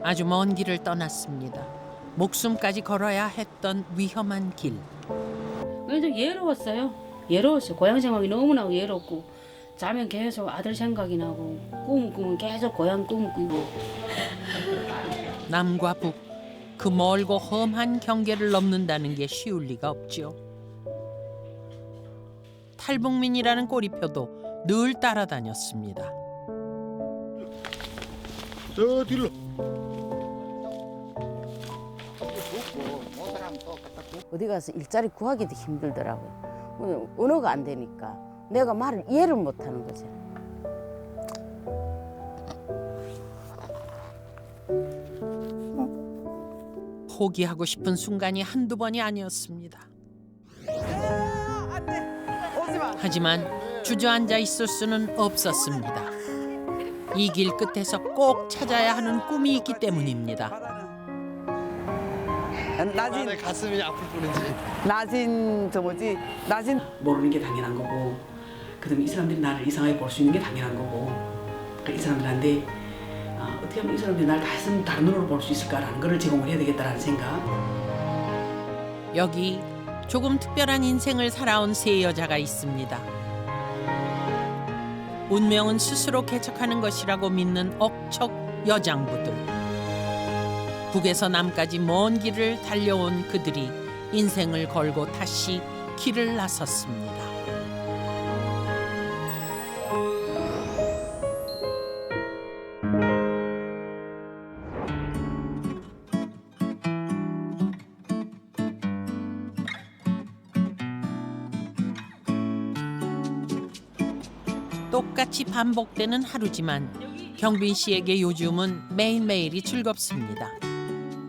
아주 먼 길을 떠났습니다. 목숨까지 걸어야 했던 위험한 길. 좀 예로웠어요. 예로웠어요. 고향 생각이 너무나 예롭고 자면 계속 아들 생각이 나고 꿈을 꾸면 계속 고향 꿈을 꾸고. 남과 북, 그 멀고 험한 경계를 넘는다는 게 쉬울 리가 없죠. 탈북민이라는 꼬리표도 늘 따라다녔습니다. 저 뒤로. 어디 가서 일자리 구하기도 힘들더라고요. 언어가 안 되니까 내가 말을 이해를 못하는 거죠. 포기하고 싶은 순간이 한두 번이 아니었습니다. 하지만 주저앉아 있을 수는 없었습니다. 이 길 끝에서 꼭 찾아야 하는 꿈이 있기 때문입니다. 낮은 가슴이 아플 뿐이지. 낮은 모르는 게 당연한 거고, 그다음에 이 사람들이 나를 이상하게 볼 수 있는 게 당연한 거고, 그러니까 이 사람들한테 어떻게 하면 이 사람들이 나를 다른 눈으로 볼 수 있을까라는 걸 제공을 해야 되겠다라는 생각. 여기 조금 특별한 인생을 살아온 세 여자가 있습니다. 운명은 스스로 개척하는 것이라고 믿는 억척 여장부들. 북에서 남까지 먼 길을 달려온 그들이 인생을 걸고 다시 길을 나섰습니다. 똑같이 반복되는 하루지만 경빈 씨에게 요즘은 매일매일이 즐겁습니다.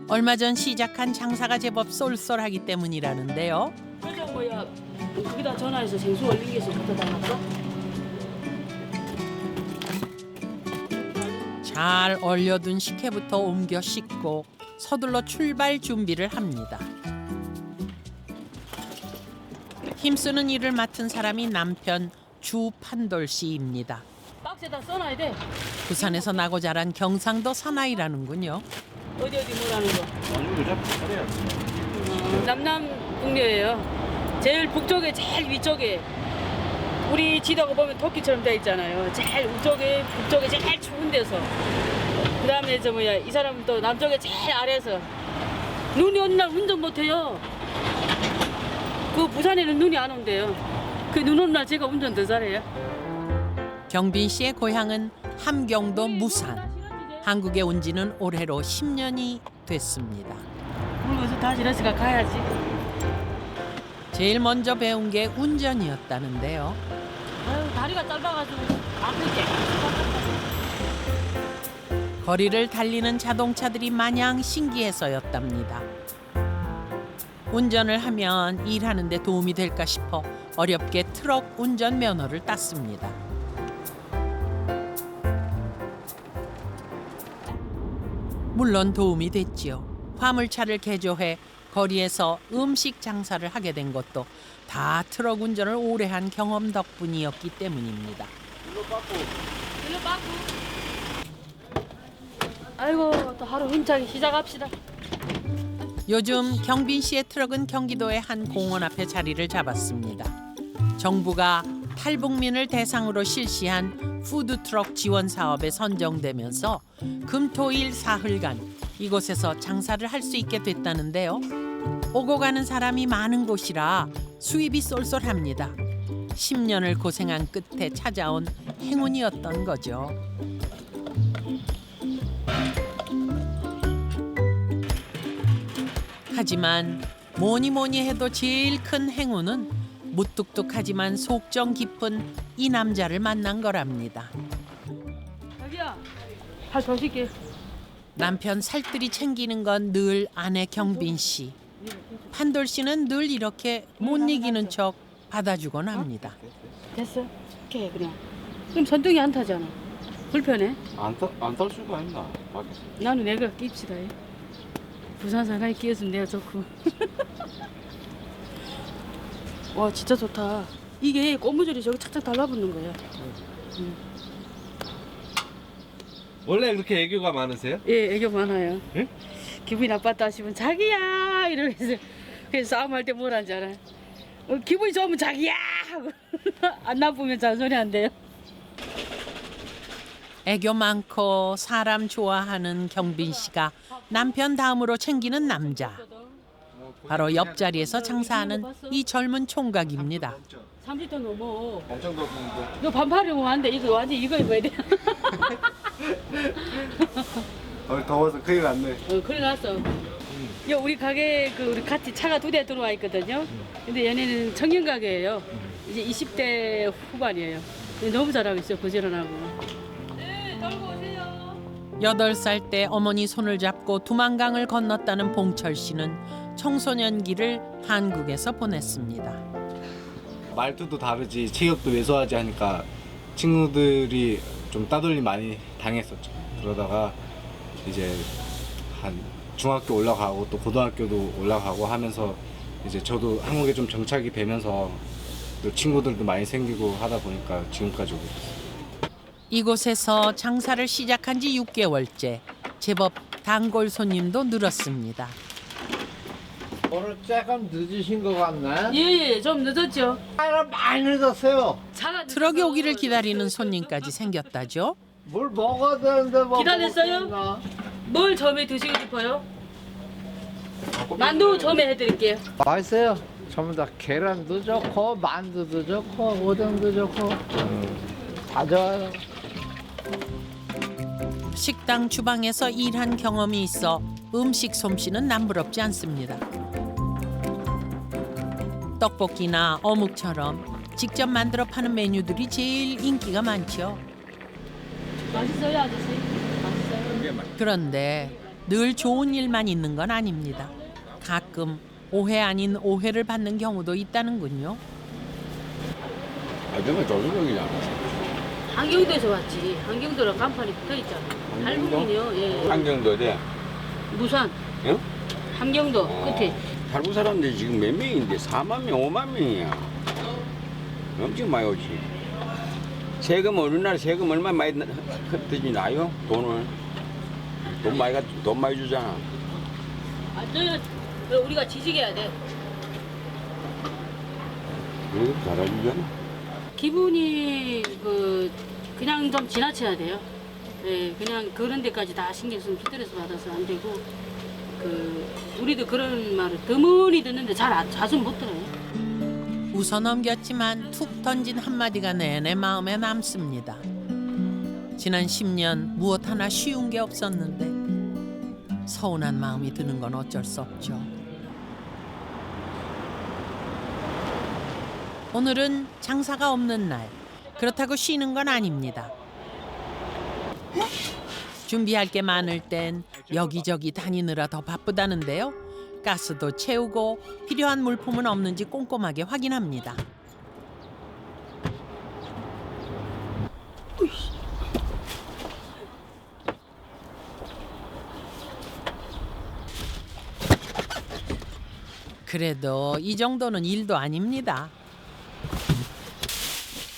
얼마 전 시작한 장사가 제법 쏠쏠하기 때문이라는데요. 회장 뭐야? 거기다 전화해서 생수 얼린 게서 갖다 달랐어? 잘 얼려둔 식혜부터 옮겨 씻고 서둘러 출발 준비를 합니다. 힘쓰는 일을 맡은 사람이 남편 주판돌 씨입니다. 박스에다 써놔야 돼. 부산에서 나고 자란 경상도 사나이라는군요. 어디 뭐라는 거? 아니 잡고 그래야. 남남북녀예요. 제일 북쪽에 제일 위쪽에 우리 지도가 보면 토끼처럼 돼 있잖아요. 제일 위쪽에 북쪽에 제일 추운 데서. 그다음에 이 사람은 또 남쪽에 제일 아래에서 눈이 오는 날 운전 못해요. 그 부산에는 눈이 안 온대요. 그 눈 오는 날 제가 운전 더 잘해요. 경빈 씨의 고향은 함경도 무산. 한국에 온 지는 올해로 10년이 됐습니다. 그러면서 다 지나치가 가야지. 제일 먼저 배운 게 운전이었다는데요. 아유, 다리가 짧아가지고 아플게. 거리를 달리는 자동차들이 마냥 신기해서였답니다. 운전을 하면 일하는 데 도움이 될까 싶어 어렵게 트럭 운전 면허를 땄습니다. 물론 도움이 됐지요. 화물차를 개조해 거리에서 음식 장사를 하게 된 것도 다 트럭 운전을 오래 한 경험 덕분이었기 때문입니다. 일로 빠꾸. 아이고, 또 하루 힘차게 시작합시다. 요즘 경빈 씨의 트럭은 경기도의 한 공원 앞에 자리를 잡았습니다. 정부가 탈북민을 대상으로 실시한 푸드트럭 지원 사업에 선정되면서 금토일 사흘간 이곳에서 장사를 할 수 있게 됐다는데요. 오고 가는 사람이 많은 곳이라 수입이 쏠쏠합니다. 10년을 고생한 끝에 찾아온 행운이었던 거죠. 하지만 뭐니 해도 제일 큰 행운은 무뚝뚝하지만 속정 깊은 이 남자를 만난 거랍니다. 자기야, 발 더 씻게. 남편 살뜰히 챙기는 건 늘 아내 경빈 씨. 판돌 씨는 늘 이렇게 못 이기는 척 받아주곤 합니다. 됐어. 이렇게 해, 그냥. 그럼 선등이 안 타잖아. 불편해. 안탈 수가 있나? 밖에서. 나는 내가 끼입시다. 부산 사나이 끼었으면 내가 좋고. 와, 진짜 좋다. 이게 고무줄이 저기 착착 달라붙는 거야. 원래 그렇게 애교가 많으세요? 예, 애교 많아요. 예? 기분이 나빴다 싶으면 자기야 이러면서 그래서 싸움할 때 뭘 하는지 알아요? 기분이 좋으면 자기야 하고 안 나쁘면 잔소리 안 돼요. 애교 많고 사람 좋아하는 경빈 씨가 남편 다음으로 챙기는 남자. 바로 옆자리에서 장사하는 이 젊은 총각입니다. 30도 넘어. 엄청 덥는데. 이거 반팔이면 안 돼. 이거 완전 이거 입어야 돼. 더워서 큰일 났네. 큰일 났어. 야, 우리 가게 우리 같이 차가 2대 들어와 있거든요. 근데 얘네는 청년 가게예요. 이제 20대 후반이에요. 근데 너무 잘하고 있어요. 부지런하고. 네, 들고 오세요. 8살 때 어머니 손을 잡고 두만강을 건넜다는 봉철 씨는 청소년기를 한국에서 보냈습니다. 말투도 다르지 체격도 왜소하지 하니까 친구들이 좀 따돌림 많이 당했었죠. 그러다가 이제 한 중학교 올라가고 또 고등학교도 올라가고 하면서 이제 저도 한국에 좀 정착이 되면서 또 친구들도 많이 생기고 하다 보니까 지금까지 오게 됐어요. 이곳에서 장사를 시작한 지 6개월째. 제법 단골 손님도 늘었습니다. 오늘 조금 늦으신 것 같네. 예, 좀 늦었죠. 아니, 많이 늦었어요. 차가 트럭이 오기를 기다리는 손님까지 생겼다죠. 뭘 먹어야 되는데 뭐. 기다렸어요? 먹었나? 뭘 점에 드시고 싶어요? 만두 점에 해드릴게요. 맛있어요. 전부 다 계란도 좋고 만두도 좋고 오뎅도 좋고 다 좋아요. 식당 주방에서 일한 경험이 있어 음식 솜씨는 남부럽지 않습니다. 떡볶이나 어묵처럼 직접 만들어 파는 메뉴들이 제일 인기가 많죠. 맛있어요, 아저씨? 맛있어요? 그런데 늘 좋은 일만 있는 건 아닙니다. 가끔 오해 아닌 오해를 받는 경우도 있다는군요. 정말 조수경이잖아. 안경도에서 왔지. 안경도랑 간판이 붙어 있잖아. 할부민이요. 예. 한경도에. 무산. 응? 함경도 끝에. 탈북 사람들이 지금 몇 명인데 4만 명, 5만 명이야. 엄청 많이 오지. 세금 우리나라 세금 얼마 많이 흩어지 나요? 돈을 돈 많이 주잖아. 우리가 지지해야 돼. 그래도 잘해주잖아. 기분이 그냥 좀 지나쳐야 돼요. 예, 그냥 그런 데까지 다 신경 쓰면 스트레스 받아서 안 되고 우리도 그런 말을 드문히 듣는데 자주 못 들어요. 웃어 넘겼지만 툭 던진 한마디가 내내 마음에 남습니다. 지난 10년 무엇 하나 쉬운 게 없었는데 서운한 마음이 드는 건 어쩔 수 없죠. 오늘은 장사가 없는 날. 그렇다고 쉬는 건 아닙니다. 준비할 게 많을 땐 여기저기 다니느라 더 바쁘다는데요. 가스도 채우고 필요한 물품은 없는지 꼼꼼하게 확인합니다. 그래도 이 정도는 일도 아닙니다.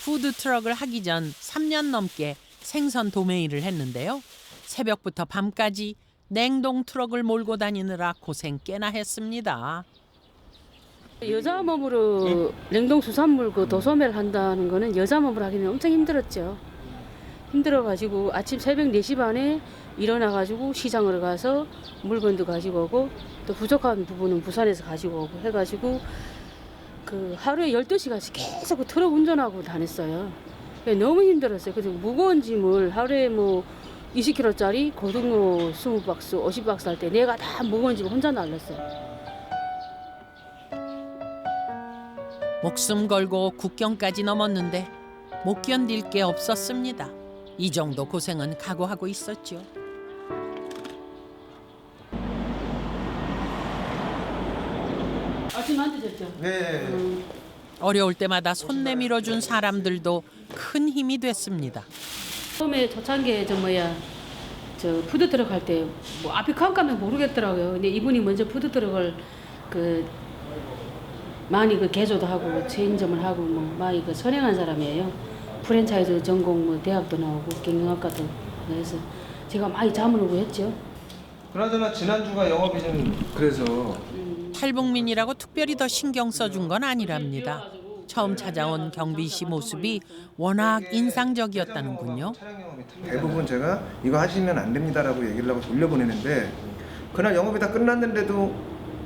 푸드트럭을 하기 전 3년 넘게 생선 도매일을 했는데요. 새벽부터 밤까지 냉동 트럭을 몰고 다니느라 고생 꽤나 했습니다. 여자 몸으로 냉동 수산물 도소매를 한다는 거는 여자 몸으로 하기는 엄청 힘들었죠. 힘들어가지고 아침 새벽 4시 반에 일어나가지고 시장으로 가서 물건도 가지고 오고 또 부족한 부분은 부산에서 가지고 오고 해가지고 하루에 12시간씩 계속 그 트럭 운전하고 다녔어요. 너무 힘들었어요. 그래서 무거운 짐을 하루에 20kg짜리 고등어 20박스, 50박스 할 때 내가 다 무거운 짐 혼자 날렸어요. 목숨 걸고 국경까지 넘었는데 못 견딜 게 없었습니다. 이 정도 고생은 각오하고 있었죠. 아침 안 드셨죠? 네. 어려울 때마다 손 내밀어준 사람들도 큰 힘이 됐습니다. 처음에 초창기에 푸드트럭 할 때 앞에 깜깜해 모르겠더라고요. 근데 이분이 먼저 푸드트럭을 많이 개조도 하고 체인점을 하고 많이 선행한 사람이에요. 프랜차이즈 전공 대학도 나오고 경영학과도 해서 제가 많이 잠으려고 했죠. 그나저나 지난주가 영업이 좀 그래서 탈북민이라고 특별히 더 신경 써준 건 아니랍니다. 처음 찾아온 경빈 씨 모습이 워낙 인상적이었다는군요. 대부분 제가 이거 하시면 안 됩니다라고 얘기를 하고 돌려보내는데 그날 영업이 다 끝났는데도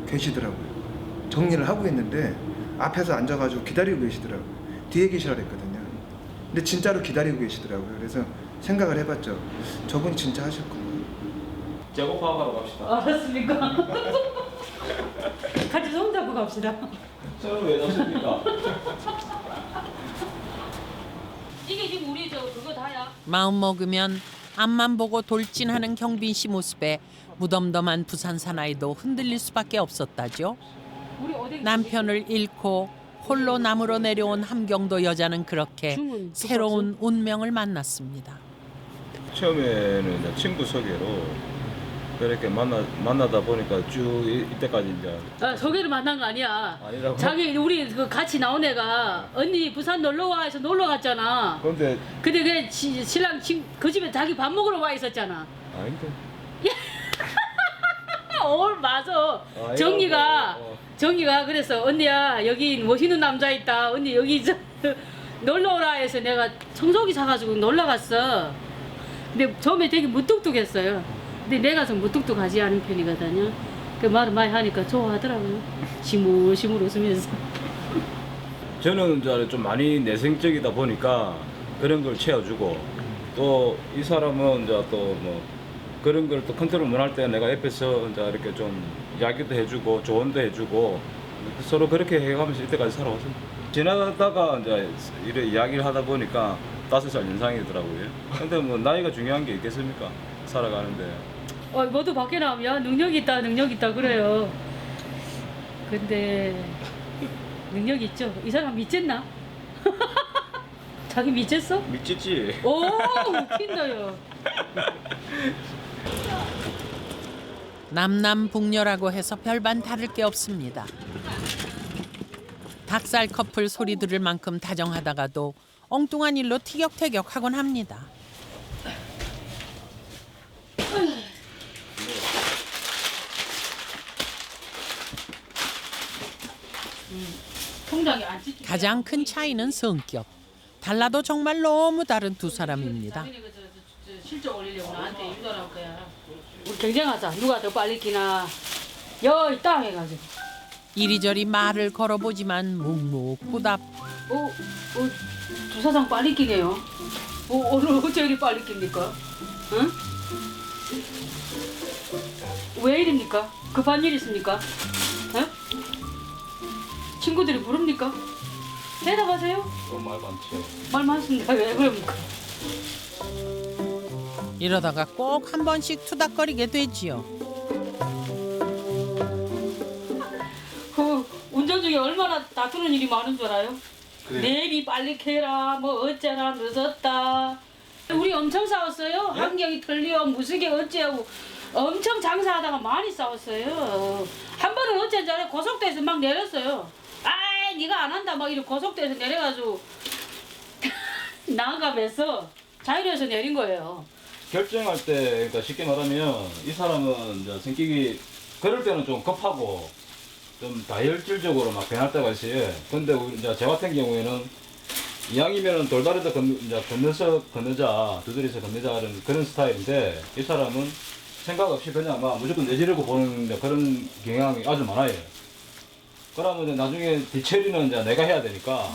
계시더라고요. 정리를 하고 있는데 앞에서 앉아가지고 기다리고 계시더라고요. 뒤에 계시라 그랬거든요. 근데 진짜로 기다리고 계시더라고요. 그래서 생각을 해봤죠. 저분이 진짜 하실 거예요. 재고 파악하러 갑시다. 알았습니까? 같이 손잡고 갑시다. 저는 왜 넣습니까? 이게 지금 우리 그거 다야. 마음 먹으면 앞만 보고 돌진하는 경빈 씨 모습에 무덤덤한 부산 사나이도 흔들릴 수밖에 없었다죠. 우리 어디 남편을 잃고 홀로 남으로 내려온 함경도 여자는 그렇게 새로운 운명을 만났습니다. 처음에는 이제 친구 소개로 그렇게 만나다 보니까 쭉 이때까지 이제 소개를 만난 거 아니야. 아니라고? 자기 우리 그 같이 나온 애가 언니 부산 놀러 와 해서 놀러 갔잖아. 근데 근데 그 신랑 그 집에 자기 밥 먹으러 와 있었잖아. 아닌데. 맞아. 아니라고. 정이가 그래서 언니야 여기 멋있는 남자 있다. 언니 여기 놀러 오라 해서 내가 청소기 사가지고 놀러 갔어. 근데 처음에 되게 무뚝뚝했어요. 근데 내가 좀 무뚝뚝하지 않은 편이거든요. 그 말을 많이 하니까 좋아하더라고요. 시물시물 웃으면서. 저는 이제 좀 많이 내성적이다 보니까 그런 걸 채워주고 또 이 사람은 이제 또 뭐 그런 걸 또 컨트롤 못할 때 내가 옆에서 이제 이렇게 좀 이야기도 해주고 조언도 해주고 서로 그렇게 해가면서 이때까지 살아왔어요. 지나다가 이제 이래 이야기를 하다 보니까 5살 연상이더라고요. 근데 뭐 나이가 중요한 게 있겠습니까? 살아가는데. 모두 밖에 나오면 능력 있다 그래요. 근데 능력 있죠. 이 사람 미쳤나? 자기 미쳤어? 미치지. 오 웃긴다요. 남남북녀라고 해서 별반 다를 게 없습니다. 닭살 커플 소리 들을 만큼 다정하다가도 엉뚱한 일로 티격태격하곤 합니다. 통장에 안 찍히. 가장 큰 차이는 성격. 달라도 정말 너무 다른 두 사람입니다. 실적 올리려고 나한테 유도할 거야. 우리 경쟁하자. 누가 더 빨리 키나. 여이 땅 해가지고. 이리저리 말을 걸어보지만 묵묵부답. 주사장 빨리 끼네요. 오늘 어째 이리 빨리 낍니까? 응? 왜 이립니까? 급한 일 있습니까? 응? 친구들이 부릅니까? 대답하세요. 말 많죠. 말 많습니다. 왜 그럽니까? 이러다가 꼭 한 번씩 투닥거리게 되지요. 운전 중에 얼마나 다투는 일이 많은 줄 알아요? 그래. 내비 빨리 캐라, 뭐 어째라, 늦었다. 우리 엄청 싸웠어요. 네? 환경이 틀려, 무수개 어째하고 엄청 장사하다가 많이 싸웠어요. 한 번은 어쩐지 알아요? 고속도로에서 막 내렸어요. 아이, 네가 안 한다, 막 이렇게 고속도로에서 내려가지고 나가면서 자유로에서 내린 거예요. 결정할 때 그러니까 쉽게 말하면 이 사람은 이제 성격이 그럴 때는 좀 급하고 좀 다혈질적으로 막 변할 때가 있어요. 근데 이제 저 같은 경우에는 이왕이면은 돌다리도 건너자 두드려서 건너자 그런 스타일인데 이 사람은 생각 없이 그냥 막 무조건 내지르고 보는 그런 경향이 아주 많아요. 그러면 나중에 뒤처리는 이제 내가 해야 되니까.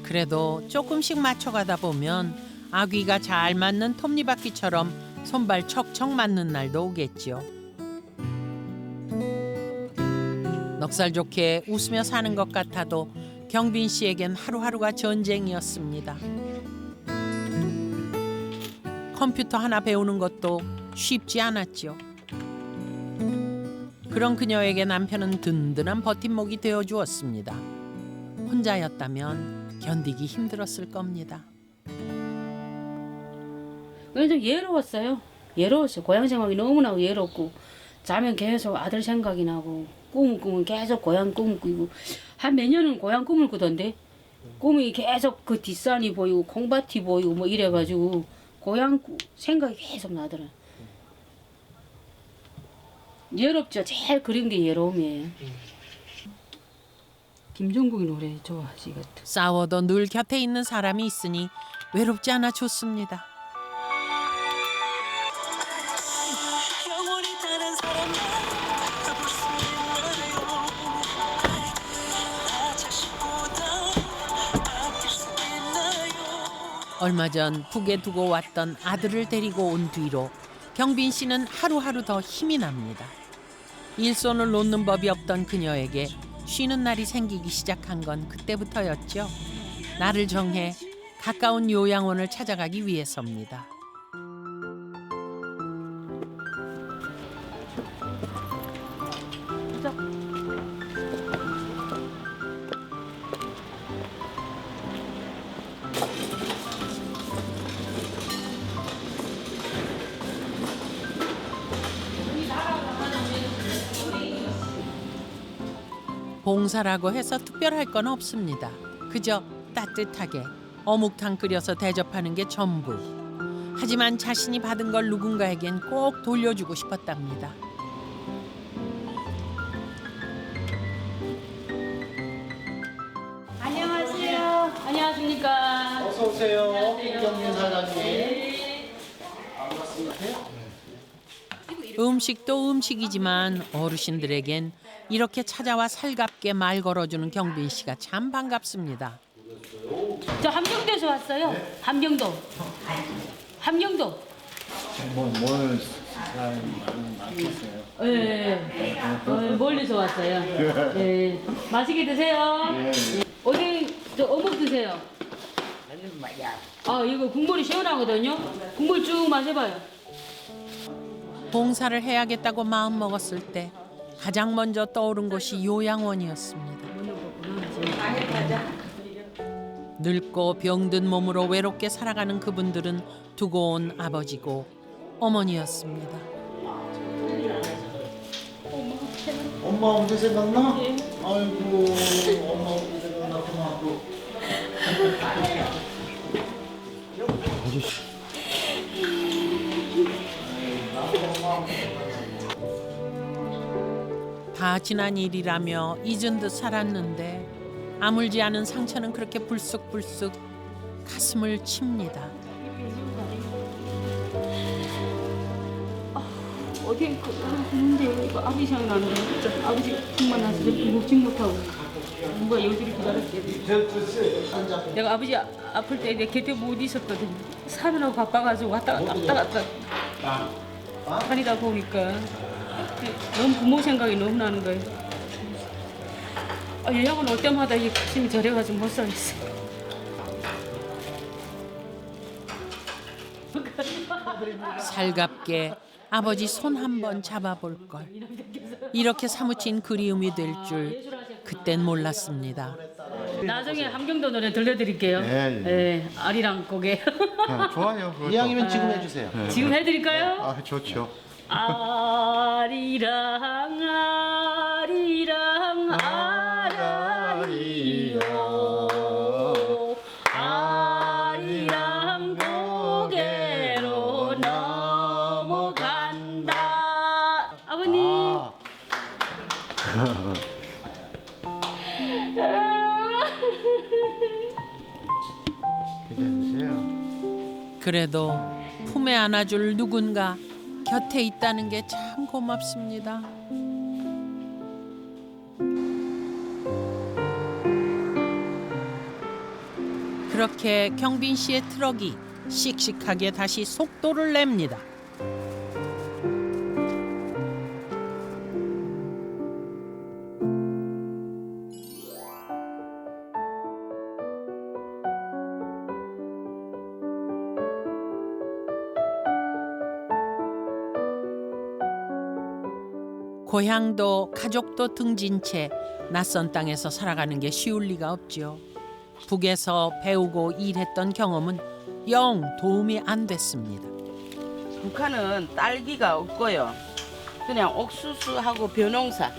그래도 조금씩 맞춰가다 보면 아귀가 잘 맞는 톱니바퀴처럼 손발 척척 맞는 날도 오겠죠. 넉살 좋게 웃으며 사는 것 같아도 경빈 씨에겐 하루하루가 전쟁이었습니다. 컴퓨터 하나 배우는 것도 쉽지 않았죠. 그런 그녀에게 남편은 든든한 버팀목이 되어주었습니다. 혼자였다면 견디기 힘들었을 겁니다. 그냥 좀 예로웠어요. 예로웠어요. 고향 생각이 너무나 외롭고 자면 계속 아들 생각이 나고 꿈을 꾸면 계속 고향 꿈을 꾸고 한 몇 년은 고향 꿈을 꾸던데 꿈이 계속 그 뒷산이 보이고 콩밭이 보이고 뭐 이래가지고 고향 생각이 계속 나더라. 외롭죠. 제일 그린 게 외로움이에요. 김종국이 노래 좋아하시거든. 싸워도 늘 곁에 있는 사람이 있으니 외롭지 않아 좋습니다. 얼마 전 북에 두고 왔던 아들을 데리고 온 뒤로 경빈 씨는 하루하루 더 힘이 납니다. 일손을 놓는 법이 없던 그녀에게 쉬는 날이 생기기 시작한 건 그때부터였죠. 날을 정해 가까운 요양원을 찾아가기 위해서입니다. 봉사라고 해서 특별할 건 없습니다. 그저 따뜻하게 어묵탕 끓여서 대접하는 게 전부. 하지만 자신이 받은 걸 누군가에겐 꼭 돌려주고 싶었답니다. 안녕하세요. 안녕하십니까. 어서 오세요. 김경민 사장님. 음식도 음식이지만 어르신들에겐 이렇게 찾아와 살갑게 말 걸어주는 경빈 씨가 참 반갑습니다. 저 함경도에서 왔어요. 함경도. 함경도. 뭘 사람 많겠어요. 예. 멀리서 왔어요. 예. 맛있게 드세요. 어디 저 어묵 드세요. 아 이거 국물이 시원하거든요. 국물 쭉 마셔봐요. 봉사를 해야겠다고 마음 먹었을 때 가장 먼저 떠오른 곳이 요양원이었습니다. 늙고 병든 몸으로 외롭게 살아가는 그분들은 두고 온 아버지고 어머니였습니다. 엄마 언제 생각나? 아이고 엄마 언제 생각났구나 또. 다 지난 일이라며 잊은 듯 살았는데 아물지 않은 상처는 그렇게 불쑥불쑥 가슴을 칩니다. 어디 근데 이거 아버지 생각나는데 진짜 아버지 정말 나서 묵지 못하고 누가 여기를 기다렸대. 내가 아버지 아플 때 내 곁에 못 있었거든. 사느라고 바빠가지고 왔다 다니다 보니까 너무 부모 생각이 너무 나는 거예요. 요양원 올 때마다 이 가슴이 저려가지고 못 살겠어. 살갑게 아버지 손 한번 잡아볼 걸. 이렇게 사무친 그리움이 될 줄 그땐 몰랐습니다. 나중에 함경도 노래 들려드릴게요. 예, 아리랑 고개. 좋아요. 이왕이면 지금 해주세요. 지금 해드릴까요? 아 좋죠. 아리랑 아리랑 아라리요 아리랑 고개로 넘어간다. 아버님. 괜찮으세요? 그래도 품에 안아줄 누군가 곁에 있다는 게 참 고맙습니다. 그렇게 경빈 씨의 트럭이 씩씩하게 다시 속도를 냅니다. 고향도 가족도 등진 채 낯선 땅에서 살아가는 게 쉬울 리가 없죠. 북에서 배우고 일했던 경험은 영 도움이 안 됐습니다. 북한은 딸기가 없고요. 그냥 옥수수하고 벼농사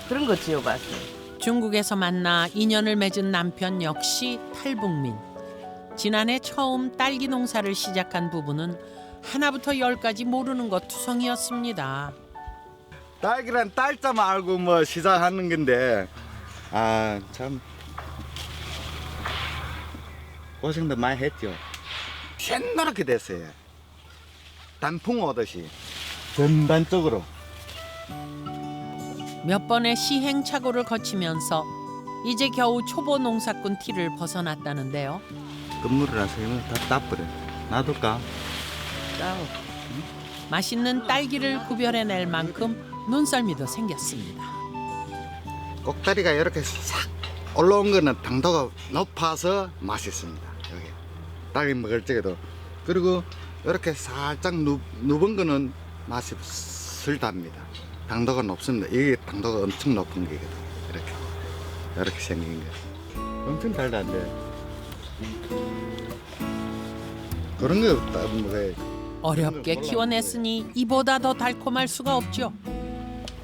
그런 거 지어봤어요. 중국에서 만나 인연을 맺은 남편 역시 탈북민. 지난해 처음 딸기 농사를 시작한 부부는 하나부터 열까지 모르는 것 투성이었습니다. 딸기란 딸자만 알고 뭐 시작하는 건데 아 참 고생도 많이 했죠. 새노랗게 됐어요. 단풍 오듯이 전반적으로. 몇 번의 시행착오를 거치면서 이제 겨우 초보 농사꾼 티를 벗어났다는데요. 건물이랑 세면 다 따버려. 놔둘까? 맛있는 딸기를 구별해낼 만큼 눈썰미도 생겼습니다. 꼭다리가 이렇게 싹 올라온 거는 당도가 높아서 맛있습니다. 여기 딸기 먹을 적에도. 그리고 이렇게 살짝 누번 거는 맛이 슬답니다. 당도가 높습니다. 이게 당도가 엄청 높은 게거든. 이렇게 생긴 게 엄청 달달한데 그런 거 따 먹어야지. 어렵게 키워냈으니 이보다 더 달콤할 수가 없죠.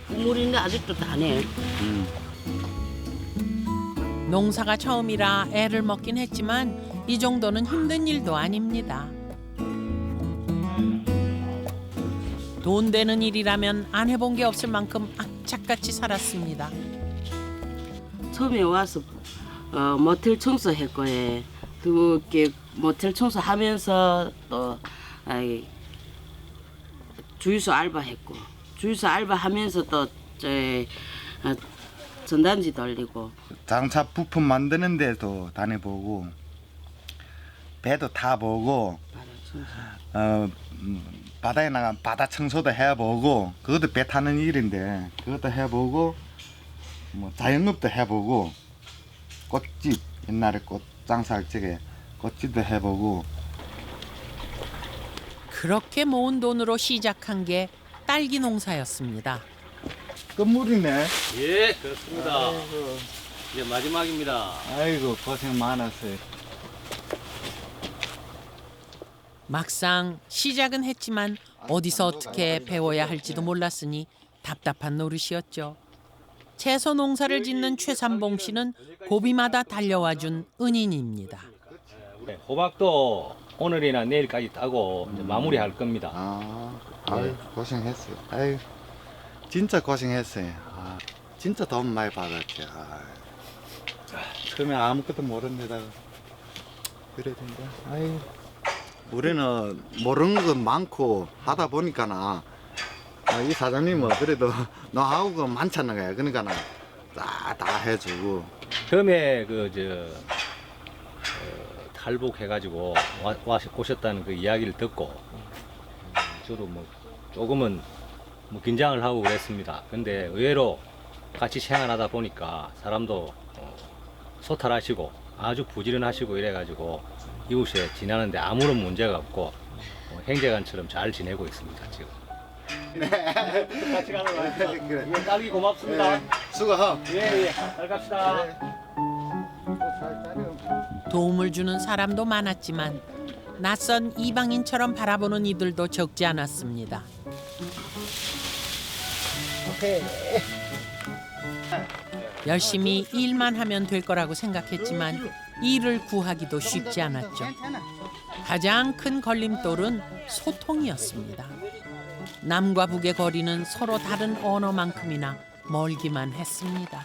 국물인데 아직도 다네. 농사가 처음이라 애를 먹긴 했지만 이 정도는 힘든 일도 아닙니다. 돈 되는 일이라면 안 해본 게 없을 만큼 악착같이 살았습니다. 처음에 와서 모텔 청소할 거에 또 이렇게 모텔 청소하면서 또 주유소 알바했고 주유소 알바하면서 또 전단지 돌리고 장차 부품 만드는 데도 다녀보고 배도 타보고 바다에 나가 바다 청소도 해보고 그것도 배 타는 일인데 그것도 해보고 뭐 자영업도 해보고 꽃집 옛날에 꽃 장사할 적에 꽃집도 해보고 그렇게 모은 돈으로 시작한 게 딸기 농사였습니다. 끝물이네. 예, 그렇습니다. 아이고, 이제 마지막입니다. 아이고 고생 많았어요. 막상 시작은 했지만 어디서 어떻게 배워야 할지도 몰랐으니 답답한 노릇이었죠. 채소 농사를 짓는 최삼봉 씨는 고비마다 달려와준 은인입니다. 네, 호박도 오늘이나 내일까지 따고 이제 마무리할 겁니다. 아유 고생했어요. 아유 진짜 고생했어요. 진짜 돈 많이 받았죠. 처음에 아무것도 모르는 데다가 그래야 된다. 아유 우리는 모르는 것 많고 하다 보니까나 이 사장님은 그래도 노하우가 많잖아요. 그러니까 다 해주고. 처음에 탈북해가지고 오셨다는 그 이야기를 듣고 저도 뭐 조금은 뭐 긴장을 하고 그랬습니다. 근데 의외로 같이 생활하다 보니까 사람도 소탈하시고 아주 부지런하시고 이래가지고 이웃에 지내는데 아무런 문제가 없고 형제간처럼 잘 지내고 있습니다 지금. 네. 같이 가는 거예요. 그래. 딸기 고맙습니다. 수고하. 예, 잘 갑시다. 도움을 주는 사람도 많았지만 낯선 이방인처럼 바라보는 이들도 적지 않았습니다. 열심히 일만 하면 될 거라고 생각했지만 일을 구하기도 쉽지 않았죠. 가장 큰 걸림돌은 소통이었습니다. 남과 북의 거리는 서로 다른 언어만큼이나 멀기만 했습니다.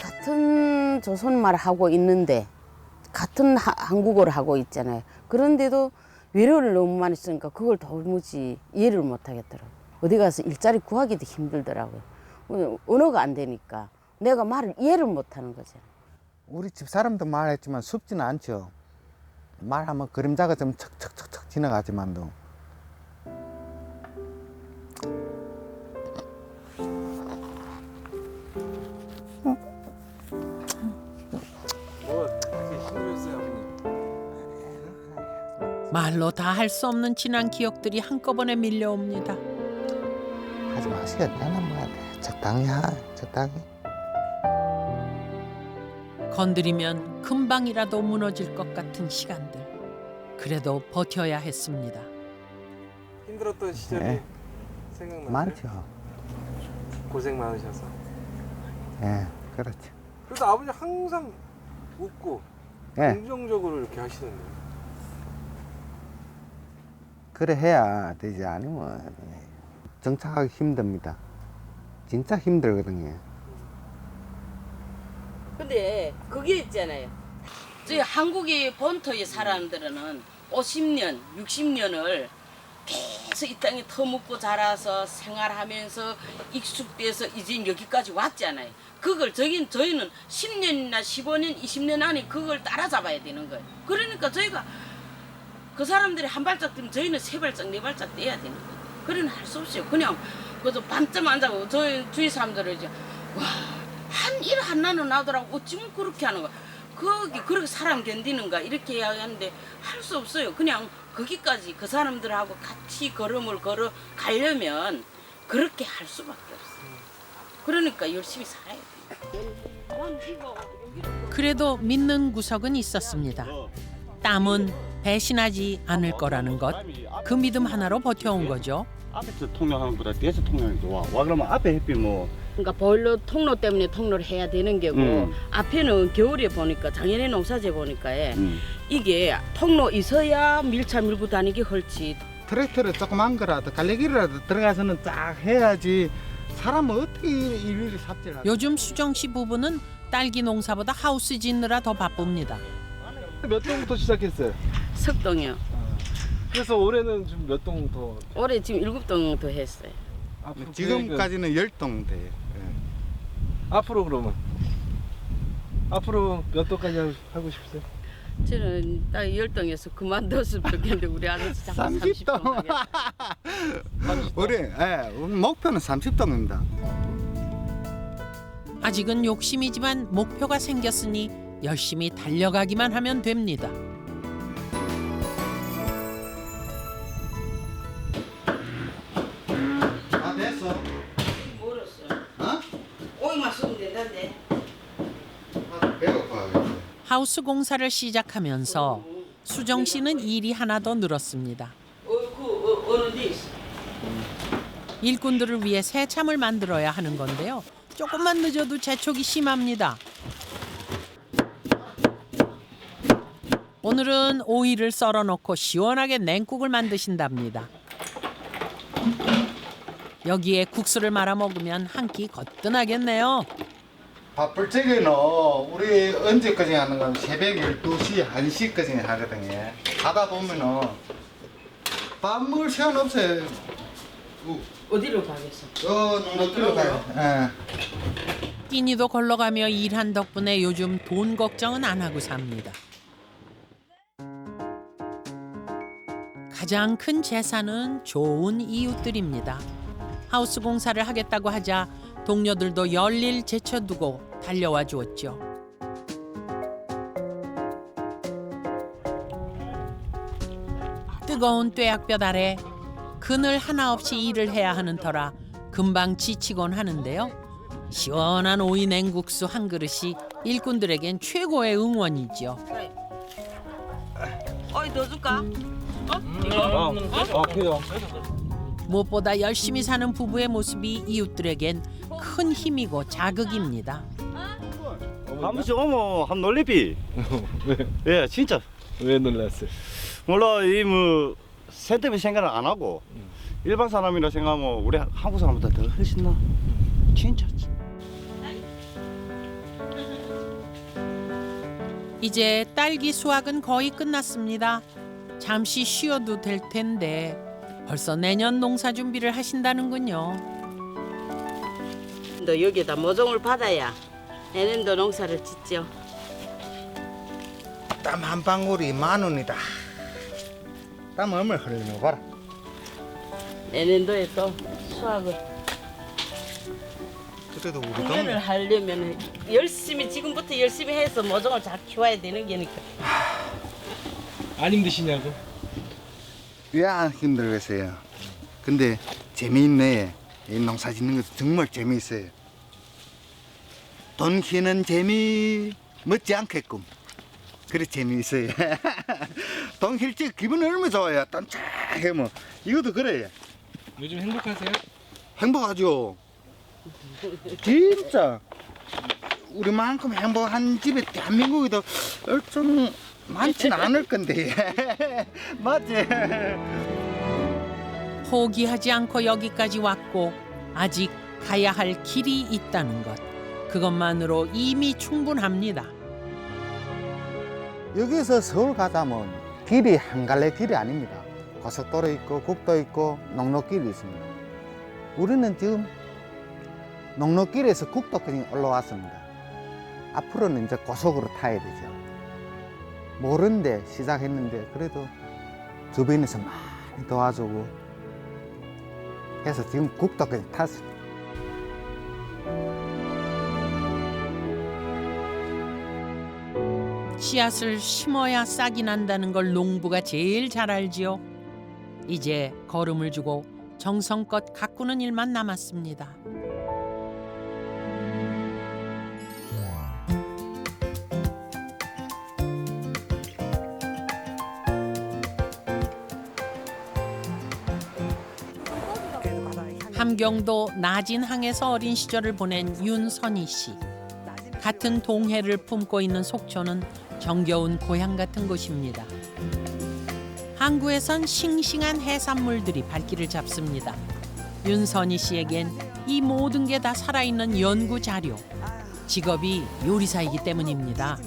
같은 조선말 하고 있는데 같은 한국어를 하고 있잖아요. 그런데도 외래어를 너무 많이 쓰니까 그걸 도무지 이해를 못 하겠더라고요. 어디 가서 일자리 구하기도 힘들더라고요. 언어가 안 되니까 내가 말을 이해를 못 하는 거잖아요. 우리 집 사람도 말했지만 쉽지는 않죠. 말하면 그림자가 좀 척척척척 지나가지만도. 말로 다 할 수 없는 지난 기억들이 한꺼번에 밀려옵니다. 하지 마세요. 나는 뭐 적당히 적당히. 건드리면 금방이라도 무너질 것 같은 시간들. 그래도 버텨야 했습니다. 힘들었던 시절이 네. 생각나요? 많죠. 고생 많으셔서. 예, 그렇죠. 그래도 아버지 항상 웃고 예. 긍정적으로 이렇게 하시던데요. 그래 해야 되지 않으면 정착하기 힘듭니다. 진짜 힘들거든요. 근데 그게 있잖아요. 저희 한국의 본토의 사람들은 50년, 60년을 계속 이 땅에 터묻고 자라서 생활하면서 익숙돼서 이제 여기까지 왔잖아요. 그걸 저희는 10년이나 15년, 20년 안에 그걸 따라잡아야 되는 거예요. 그러니까 저희가 그 사람들이 한 발짝 뛰면 저희는 세 발짝, 네 발짝 떼야 되는 거예요. 그러는 할 수 없어요. 그냥 그래서 밤잠 안 자고 저희 주위 사람들은 이제 와, 일 하나는 나더라고. 어찌면 그렇게 하는 거야. 거기 그렇게 사람 견디는가 이렇게 이야기하는데 할 수 없어요. 그냥 거기까지 그 사람들하고 같이 걸음을 걸어 가려면 그렇게 할 수밖에 없어요. 그러니까 열심히 살아야 돼요. 그래도 믿는 구석은 있었습니다. 땀은 배신하지 않을 거라는 것. 그 믿음 하나로 버텨온 거죠. 앞에서 통로하는 것보다 뒤에서 통로하는 게 좋아. 와 그러면 앞에 햇빛 뭐. 그러니까 보일러 통로 때문에 통로를 해야 되는 게고 앞에는 겨울에 보니까 작년에 농사재 보니까 이게 통로 있어야 밀차 밀고 다니기 헐지. 트랙터를 조그만 거라도 갈래기라도 들어가서는 딱 해야지 사람은 어떻게 일일이 삽질하지? 요즘 수정 씨 부부는 딸기 농사보다 하우스 짓느라 더 바쁩니다. 몇 동부터 시작했어요? 석동이요. 그래서 올해는 지금 몇 동 더? 올해 지금 7동 더 했어요. 지금까지는 10동 돼요. 앞으로 그러면? 앞으로 몇 동까지 하고 싶으세요? 저는 딱 10동에서 그만뒀으면 좋겠는데 우리 아저씨 자꾸 30동 하겠다. 우리 목표는 30동입니다. 아직은 욕심이지만 목표가 생겼으니 열심히 달려가기만 하면 됩니다. 아 됐어. 멀었어. 오이만 쓰면 된다는데. 배고파. 하우스 공사를 시작하면서 수정 씨는 일이 하나 더 늘었습니다. 어느 데 있어? 일꾼들을 위해 새참을 만들어야 하는 건데요. 조금만 늦어도 재촉이 심합니다. 오늘은 오이를 썰어놓고 시원하게 냉국을 만드신답니다. 여기에 국수를 말아 먹으면 한 끼 거뜬하겠네요. 바쁠 적에는 우리 언제까지 하는 건 새벽 12시, 1시까지 하거든요. 하다 보면은 밥 먹을 시간 없어요. 어디로 가겠어? 어디로 가요? 끼니도 걸러가며 일한 덕분에 요즘 돈 걱정은 안 하고 삽니다. 가장 큰 재산은 좋은 이웃들입니다. 하우스 공사를 하겠다고 하자 동료들도 열일 제쳐두고 달려와 주었죠. 뜨거운 뙤약볕 아래 그늘 하나 없이 일을 해야 하는 터라 금방 지치곤 하는데요. 시원한 오이 냉국수 한 그릇이 일꾼들에겐 최고의 응원이죠. 어이 더 줄까? 그래요. 무엇보다 열심히 사는 부부의 모습이 이웃들에겐 큰 힘이고 자극입니다. 한 번씩 오면 한 놀래비. 예, 진짜. 왜 놀랐어요? 몰라 이 뭐 센터비 생각을 안 하고 일반 사람이라 생각하면 우리 한국 사람보다 더 훨씬 나. 진짜. 이제 딸기 수확은 거의 끝났습니다. 잠시 쉬어도 될 텐데 벌써 내년 농사 준비를 하신다는군요. 너 여기다 모종을 받아야 내년도 농사를 짓죠. 땀 한 방울이 10,000원이다. 땀 얼마나 흘리는 거 봐라. 내년도에 또 수확을 그래도 우리 공연을 하려면 지금부터 열심히 해서 모종을 잘 키워야 되는 게니까. 안 힘드시냐고? 왜 안 힘들겠어요? 근데 재미있네. 이 농사 짓는 것도 정말 재미있어요. 돈 키는 재미 멋지 않겠군. 그래 재미있어요. 돈 킬지 기분이 얼마나 좋아요. 딴짝하면 이것도 그래요. 요즘 행복하세요? 행복하죠. 진짜 우리만큼 행복한 집이 대한민국에도 좀 많지는 않을 건데. 맞지? 포기하지 않고 여기까지 왔고 아직 가야 할 길이 있다는 것. 그것만으로 이미 충분합니다. 여기서 서울 가자면 길이 한 갈래 길이 아닙니다. 고속도로 있고 국도 있고 농로길이 있습니다. 우리는 지금 농로길에서 국도까지 올라왔습니다. 앞으로는 이제 고속으로 타야 되죠. 모르는데 시작했는데 그래도 주변에서 많이 도와주고 해서 지금 국도까지 탔습니다. 씨앗을 심어야 싹이 난다는 걸 농부가 제일 잘 알지요. 이제 걸음을 주고 정성껏 가꾸는 일만 남았습니다. 함경도 낮은 항에서 어린 시절을 보낸 윤선희 씨. 같은 동해를 품고 있는 속초는 정겨운 고향 같은 곳입니다. 항구에선 싱싱한 해산물들이 발길을 잡습니다. 윤선희 씨에겐 이 모든 게 다 살아있는 연구 자료. 직업이 요리사이기 때문입니다.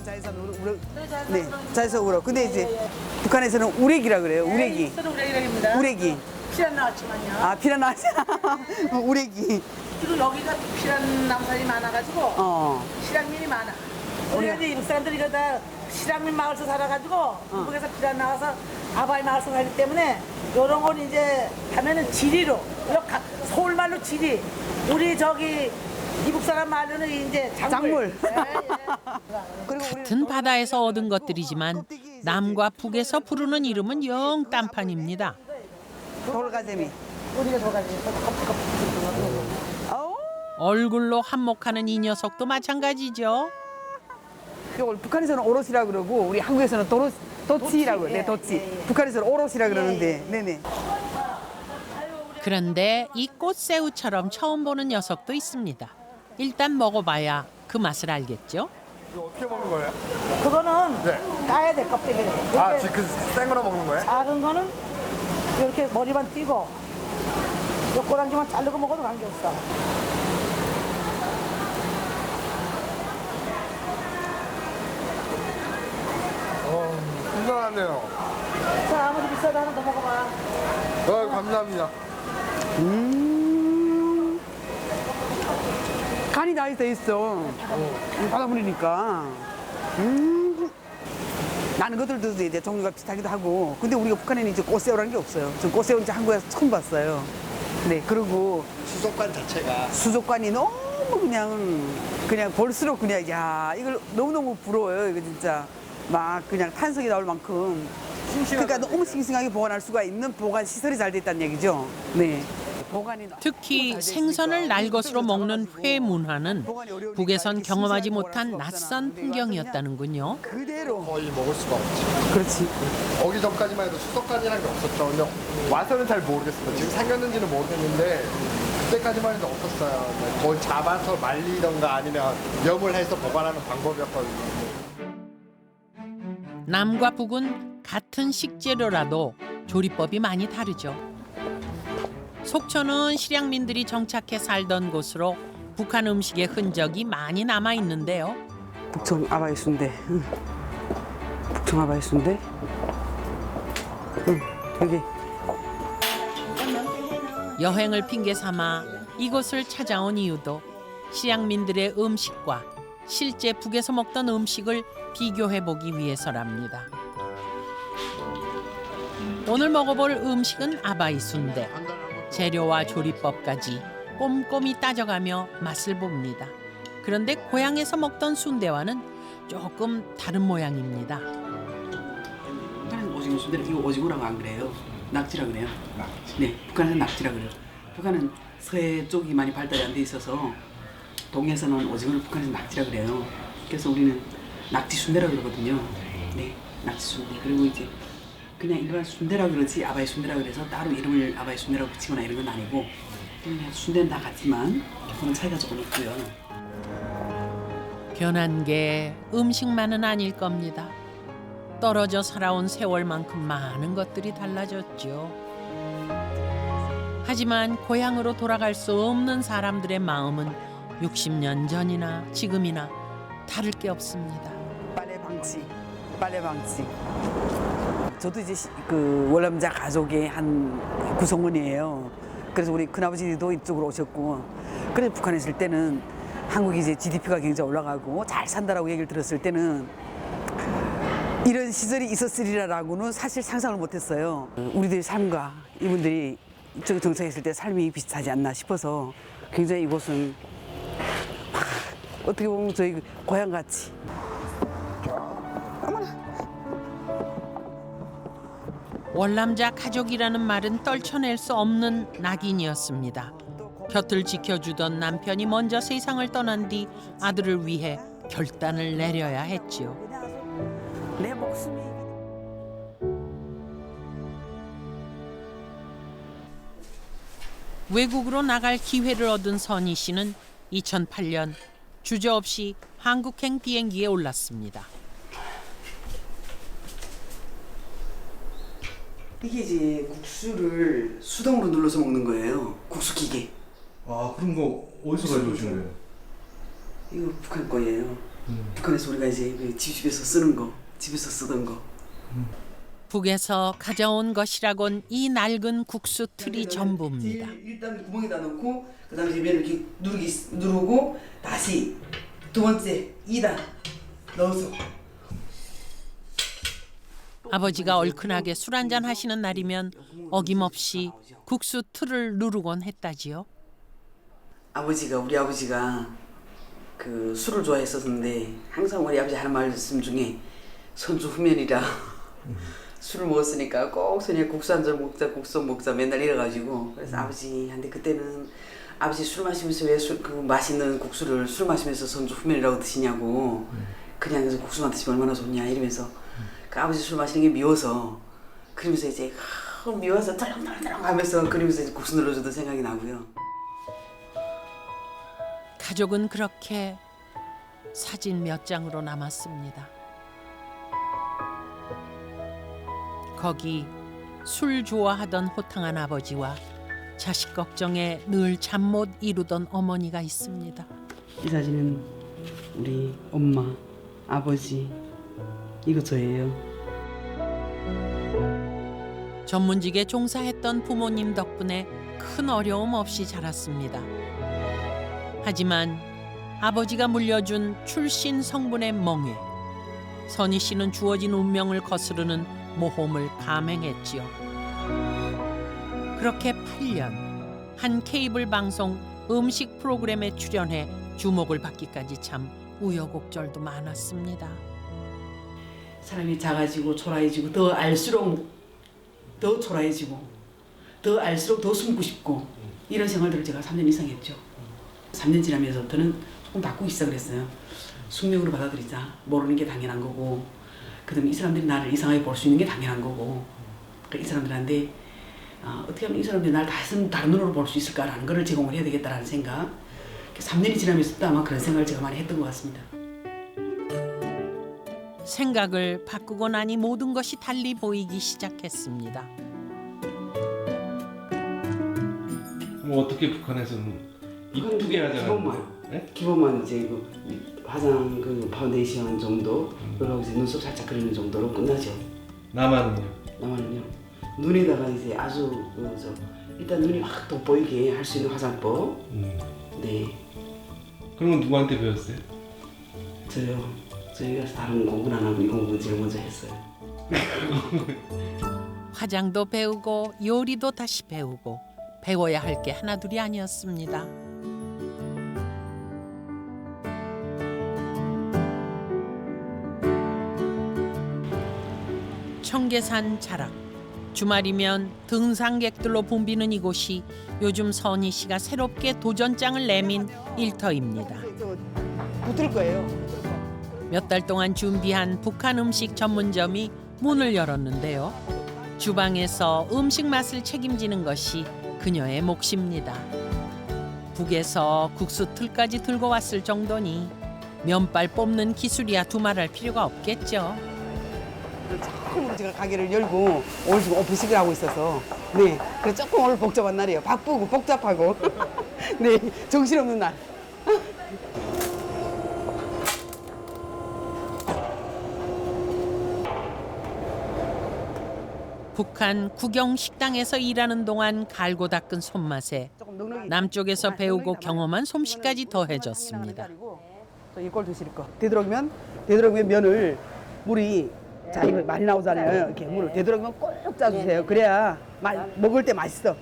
네, 자연산 우럭. 근데 이제 북한에서는 우레기라 그래요. 우레기. 우레기입니다. 우레기. 피란 나왔지만요. 아, 피란 나왔지. 우레기. 그리고 여기가 피란 남산이 많아가지고 실향민이 많아. 우리가 이제 이북 사람들이 이거 다 실향민 마을에서 살아가지고 이북에서 피란 나와서 아바이 마을에서 살기 때문에 이런 건 이제 하면은 지리로 서울말로 지리. 우리 저기 이북 사람 말로는 이제 작물. 같은 바다에서 얻은 것들이지만 남과 북에서 부르는 이름은 영 딴판입니다. 돌가재미. 우리가 돌가재미. 얼굴로 한몫하는 이 녀석도 마찬가지죠. 이걸 북한에서는 오롯이라 그러고 우리 한국에서는 도치라고 그래요. 네, 도치. 북한에서는 오롯이라 그러는데, 네네. 그런데 이 꽃새우처럼 처음 보는 녀석도 있습니다. 일단 먹어봐야 그 맛을 알겠죠. 이거 어떻게 먹는 거예요? 그거는 까야 돼, 껍데기를. 아, 지금 그 생으로 먹는 거예요? 작은 거는 이렇게 머리만 띄고 요 꼬랑지만 자르고 먹어도 관계없어. 신선하네요. 자, 아무리 비싸도 하나 더 먹어봐. 감사합니다. 간이 다 있어. 바닷물이니까. 나는 것들도 이제 종류가 비슷하기도 하고. 근데 우리가 북한에는 이제 꽃새우라는 게 없어요. 저 꽃새우는 이제 한국에서 처음 봤어요. 네, 그리고 수족관 자체가 수족관이 너무 그냥 볼수록 그냥 야 이걸 너무너무 부러워요. 이거 진짜 막 그냥 탄성이 나올 만큼. 그러니까 너무 싱싱하게 보관할 수가 있는 보관 시설이 잘 돼 있다는 얘기죠. 네. 특히 생선을 날 것으로 먹는 회 문화는 북에선 경험하지 못한 낯선 풍경이었다는군요. 그대로 거의 먹을 수가 없지. 그렇지. 오기 전까지만 해도 수족관이라는 게 없었죠. 근데 와서는 잘 모르겠어요. 지금 생겼는지는 모르겠는데 그때까지만 해도 없었어요. 거의 잡아서 말리던가 아니면 염을 해서 보관하는 방법이었거든요. 남과 북은 같은 식재료라도 조리법이 많이 다르죠. 속초는 실향민들이 정착해 살던 곳으로 북한 음식의 흔적이 많이 남아 있는데요. 북청 아바이 순대. 북청 아바이 순대. 여기. 여행을 핑계 삼아 이곳을 찾아온 이유도 실향민들의 음식과 실제 북에서 먹던 음식을 비교해 보기 위해서랍니다. 오늘 먹어볼 음식은 아바이 순대. 재료와 조리법까지 꼼꼼히 따져가며 맛을 봅니다. 그런데 고향에서 먹던 순대와는 조금 다른 모양입니다. 북한에서 오징어 순대를 이거 오징어라고 안 그래요. 낙지라 그래요. 네, 북한에서 낙지라 그래요. 북한은 서해 쪽이 많이 발달이 안 돼 있어서 동해에서는 오징어를 북한에서 낙지라 그래요. 그래서 우리는 낙지 순대라 그러거든요. 네, 낙지 순대. 그리고 이제 그냥 일반 순대라 그러지 아바이 순대라 그래서 따로 이름을 아바이 순대라고 붙이거나 이런 건 아니고 그냥 순대는 다 같지만 그런 차이가 조금 있고요. 변한 게 음식만은 아닐 겁니다. 떨어져 살아온 세월만큼 많은 것들이 달라졌죠. 하지만 고향으로 돌아갈 수 없는 사람들의 마음은 60년 전이나 지금이나 다를 게 없습니다. 빨래 방치. 저도 이제 그 월남자 가족의 한 구성원이에요. 그래서 우리 큰아버지도 이쪽으로 오셨고, 그래서 북한에 있을 때는 한국이 이제 GDP가 굉장히 올라가고 잘 산다라고 얘기를 들었을 때는 이런 시절이 있었으리라고는 사실 상상을 못했어요. 우리들의 삶과 이분들이 이쪽에 정착했을 때 삶이 비슷하지 않나 싶어서 굉장히 이곳은 어떻게 보면 저희 고향같이. 월남자 가족이라는 말은 떨쳐낼 수 없는 낙인이었습니다. 곁을 지켜주던 남편이 먼저 세상을 떠난 뒤 아들을 위해 결단을 내려야 했지요. 내 목숨이. 외국으로 나갈 기회를 얻은 선희 씨는 2008년 주저없이 한국행 비행기에 올랐습니다. 이게 이제 국수를 수동으로 눌러서 먹는 거예요. 국수 기계. 아, 그런 거 어디서 가져오신 거예요? 이거 북한 거예요. 북한에서 우리가 이제 집에서 쓰는 거, 집에서 쓰던 거. 북에서 가져온 것이라곤 이 낡은 국수 틀이 전부입니다. 일단 구멍에다 넣고 그다음에 이제 면을 이렇게 누르고 다시 두 번째 2단 넣어서. 아버지가 얼큰하게 술 한잔 하시는 날이면 어김없이 국수 틀을 누르곤 했다지요. 우리 아버지가 그 술을 좋아했었는데 항상 우리 아버지 하는 말씀 중에 손주 후면이라 술을 먹었으니까 꼭 손에 국수 한 잔 먹자, 국수 먹자 맨날 이래가지고 그래서 아버지한테 그때는 아버지 술 마시면서 왜 그 맛있는 국수를 술 마시면서 손주 후면이라고 드시냐고 그냥 그래서 국수만 드시면 얼마나 좋냐 이러면서 그 아버지 술 마시는 게 미워서 그러면서 이제 미워서 덜렁덜렁 하면서 그러면서 이제 국수 눌러주던 생각이 나고요. 가족은 그렇게 사진 몇 장으로 남았습니다. 거기 술 좋아하던 호탕한 아버지와 자식 걱정에 늘 잠 못 이루던 어머니가 있습니다. 이 사진은 우리 엄마, 아버지, 이거 저예요. 전문직에 종사했던 부모님 덕분에 큰 어려움 없이 자랐습니다. 하지만 아버지가 물려준 출신 성분의 멍에 선희 씨는 주어진 운명을 거스르는 모험을 감행했지요. 그렇게 8년 한 케이블 방송 음식 프로그램에 출연해 주목을 받기까지 참 우여곡절도 많았습니다. 사람이 작아지고 초라해지고 더 알수록 더 초라해지고 더 알수록 더 숨고 싶고 이런 생활들을 제가 3년 이상 했죠. 3년 지나면서부터는 조금 바꾸기 시작했어요. 숙명으로 받아들이자. 모르는 게 당연한 거고 그다음에 이 사람들이 나를 이상하게 볼 수 있는 게 당연한 거고 이 사람들한테 어떻게 하면 이 사람들이 나를 다른 눈으로 볼 수 있을까라는 걸 제공을 해야 되겠다라는 생각. 3년이 지나면서도 아마 그런 생각을 제가 많이 했던 것 같습니다. 생각을 바꾸고 나니 모든 것이 달리 보이기 시작했습니다. 뭐 어떻게 북한에서는 이쁘게 하잖아요. 기본만 이제 화장 파운데이션 정도 그리고 이제 눈썹 살짝 그리는 정도로 끝나죠. 나만은요? 나만은요. 눈에다가 이제 아주 일단 눈이 확 돋보이게 할 수 있는 화장법. 네. 그런 건 누구한테 배웠어요? 저요. 저희가 다른 공부는 안 하고 이 공부는 제일 먼저 했어요. 화장도 배우고 요리도 다시 배우고 배워야 할 게 하나둘이 아니었습니다. 청계산 자락. 주말이면 등산객들로 붐비는 이곳이 요즘 선희 씨가 새롭게 도전장을 내민 일터입니다. 붙을 거예요. 몇 달 동안 준비한 북한 음식 전문점이 문을 열었는데요. 주방에서 음식 맛을 책임지는 것이 그녀의 몫입니다. 북에서 국수 틀까지 들고 왔을 정도니 면발 뽑는 기술이야 두말할 필요가 없겠죠. 처음으로 제가 가게를 열고 오늘 지금 오피스를 하고 있어서 네, 그래서 조금 오늘 복잡한 날이에요. 바쁘고 복잡하고 네, 정신없는 날. 북한 국영 식당에서 일하는 동안 갈고 닦은 손맛에 남쪽에서 배우고 경험한 솜씨까지 더해졌습니다. 이걸 드실 거. 되도록이면 면을 물이 자 이거 많이 나오잖아요. 이렇게 물을 되도록이면 꼭 짜주세요. 그래야 먹을 때 맛있어.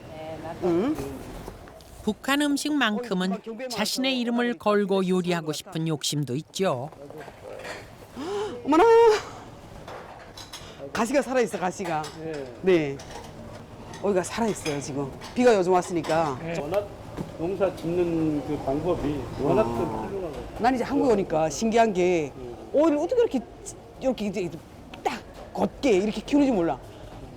응? 북한 음식만큼은 자신의 이름을 걸고 요리하고 싶은 욕심도 있죠. 어머나 가시가 살아있어 가시가. 네. 여기가 살아있어요 지금. 비가 요즘 왔으니까. 워낙 농사 짓는 그 방법이 워낙 좀 훌륭하고. 난 이제 한국에 오니까 신기한 게 오이를 어떻게 이렇게 이제 딱 걷게 이렇게 키우는지 몰라.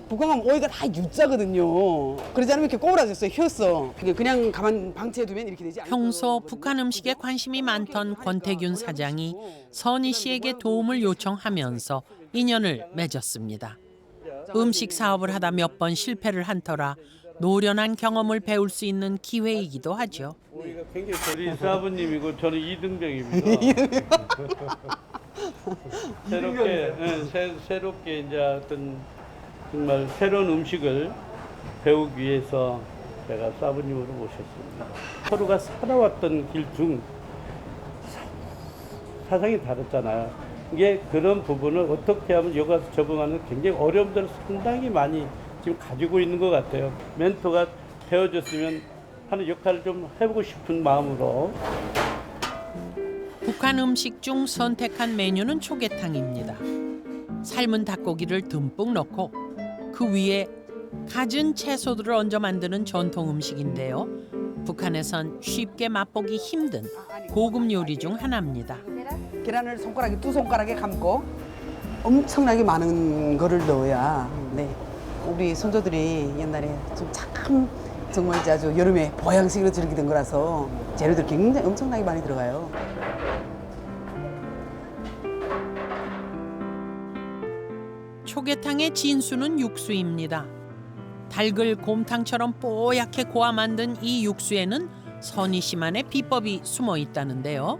북한 가면 오이가 다 U자거든요. 그러지 않으면 이렇게 꼬부라졌어요. 휘었어. 그냥 가만 방치해두면 이렇게 되지. 평소 북한 음식에 관심이 많던 권태균 사장이 선희 씨에게 도움을 요청하면서 인연을 맺었습니다. 음식 사업을 하다 몇 번 실패를 한 터라 노련한 경험을 배울 수 있는 기회이기도 하죠. 우리가 굉장히 저리 사부님이고 저는 이등병입니다. 새롭게 이제 어떤 정말 새로운 음식을 배우기 위해서 제가 사부님으로 모셨습니다. 서로가 살아왔던 길 중 사상이 다르잖아요. 이게 그런 부분을 어떻게 하면 여기 와서 적응하는 굉장히 어려움들을 상당히 많이 지금 가지고 있는 것 같아요. 멘토가 되어줬으면 하는 역할을 좀 해보고 싶은 마음으로. 북한 음식 중 선택한 메뉴는 초계탕입니다. 삶은 닭고기를 듬뿍 넣고 그 위에 갖은 채소들을 얹어 만드는 전통 음식인데요. 북한에선 쉽게 맛보기 힘든 고급 요리 중 하나입니다. 계란을 두 손가락에 감고 엄청나게 많은 거를 넣어야 네. 우리 선조들이 옛날에 좀 참 정말 아주 여름에 보양식으로 즐기던 거라서 재료들 굉장히 엄청나게 많이 들어가요. 초계탕의 진수는 육수입니다. 달글 곰탕처럼 뽀얗게 고아 만든 이 육수에는 선희 씨만의 비법이 숨어 있다는데요.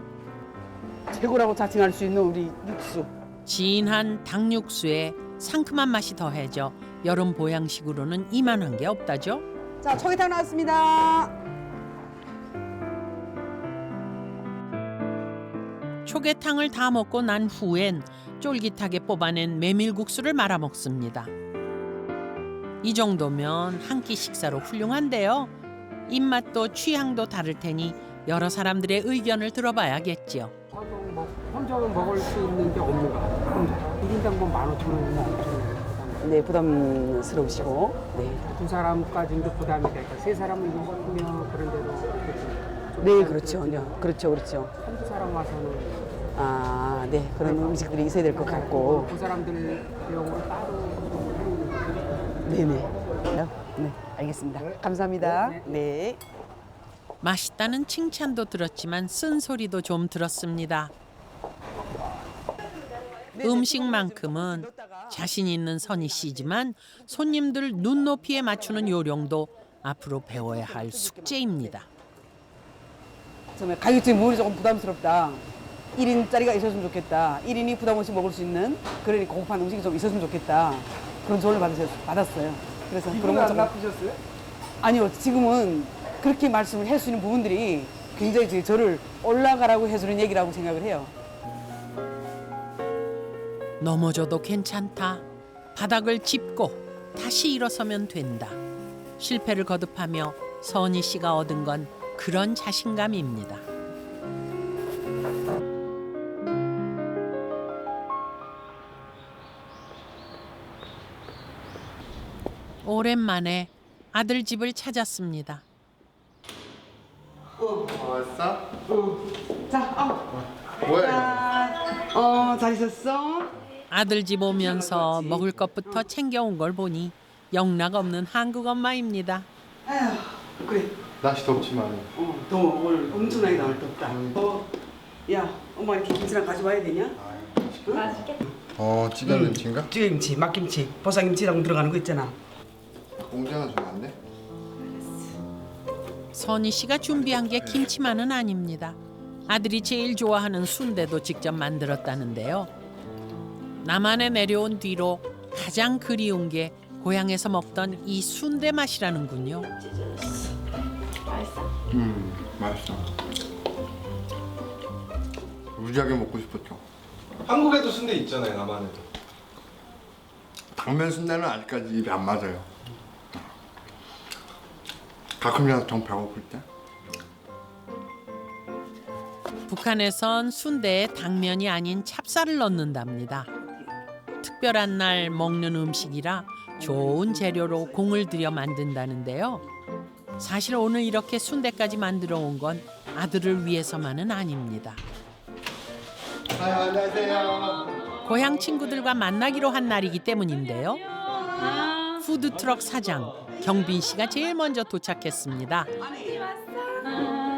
최고라고 자칭할 수 있는 우리 육수. 진한 닭육수에 상큼한 맛이 더해져 여름 보양식으로는 이만한 게 없다죠. 자, 초계탕 나왔습니다. 초계탕을 다 먹고 난 후엔 쫄깃하게 뽑아낸 메밀국수를 말아 먹습니다. 이 정도면 한 끼 식사로 훌륭한데요. 입맛도 취향도 다를 테니 여러 사람들의 의견을 들어봐야겠죠. 혼자는 먹을 수 있는 게 없는가? 1인당 뭐 15,000원이나 네, 부담스러우시고. 네. 두 사람까지도 부담이 될까? 세 사람을 먹으면 그런 데도 네, 그렇죠. 그렇죠. 한두 사람 와서는 아, 네. 그런 음식들이 있어야 될 것 같고. 그 사람들 비용으로 따로 네네. 네, 알겠습니다. 감사합니다. 네. 맛있다는 칭찬도 들었지만 쓴소리도 좀 들었습니다. 음식만큼은 자신 있는 선희 씨지만 손님들 눈높이에 맞추는 요령도 앞으로 배워야 할 숙제입니다. 정말 가격적인 부분이 조금 부담스럽다. 1인짜리가 있었으면 좋겠다. 1인이 부담 없이 먹을 수 있는 그러니 고급한 음식이 좀 있었으면 좋겠다. 그런 조언을 받았어요. 그래서 그런 거 좀 나쁘셨어요? 아니요. 지금은 그렇게 말씀을 할 수 있는 부분들이 굉장히 저를 올라가라고 해주는 얘기라고 생각을 해요. 넘어져도 괜찮다. 바닥을 짚고 다시 일어서면 된다. 실패를 거듭하며 선희 씨가 얻은 건 그런 자신감입니다. 오랜만에 아들 집을 찾았습니다. 왔어? 자, 뭐야? 잘 있었어? 아들 집 오면서 먹을 것부터 챙겨온 걸 보니 영락 없는 한국 엄마입니다. 아휴, 그래. 날씨 덥지만. 더워. 오늘 엄청나게 나올 덥다. 야, 엄마 이렇게 김치랑 가져와야 되냐? 맛있겠다. 찌개김치인가? 찌개김치, 막김치, 보쌈김치랑 들어가는 거 있잖아. 공장은 좀 안 돼? 선희 씨가 준비한 게 김치만은 아닙니다. 아들이 제일 좋아하는 순대도 직접 만들었다는데요. 남한에 내려온 뒤로 가장 그리운 게 고향에서 먹던 이 순대 맛이라는군요. 맛있어. 무지하게 먹고 싶었죠. 한국에도 순대 있잖아요, 남한에도. 당면 순대는 아직까지 입에 안 맞아요. 가끔이라도 정 배고플 때. 북한에선 순대에 당면이 아닌 찹쌀을 넣는답니다. 특별한 날 먹는 음식이라 좋은 재료로 공을 들여 만든다는데요. 사실 오늘 이렇게 순대까지 만들어 온 건 아들을 위해서만은 아닙니다. 안녕하세요. 고향 친구들과 만나기로 한 날이기 때문인데요. 푸드트럭 사장 경빈 씨가 제일 먼저 도착했습니다.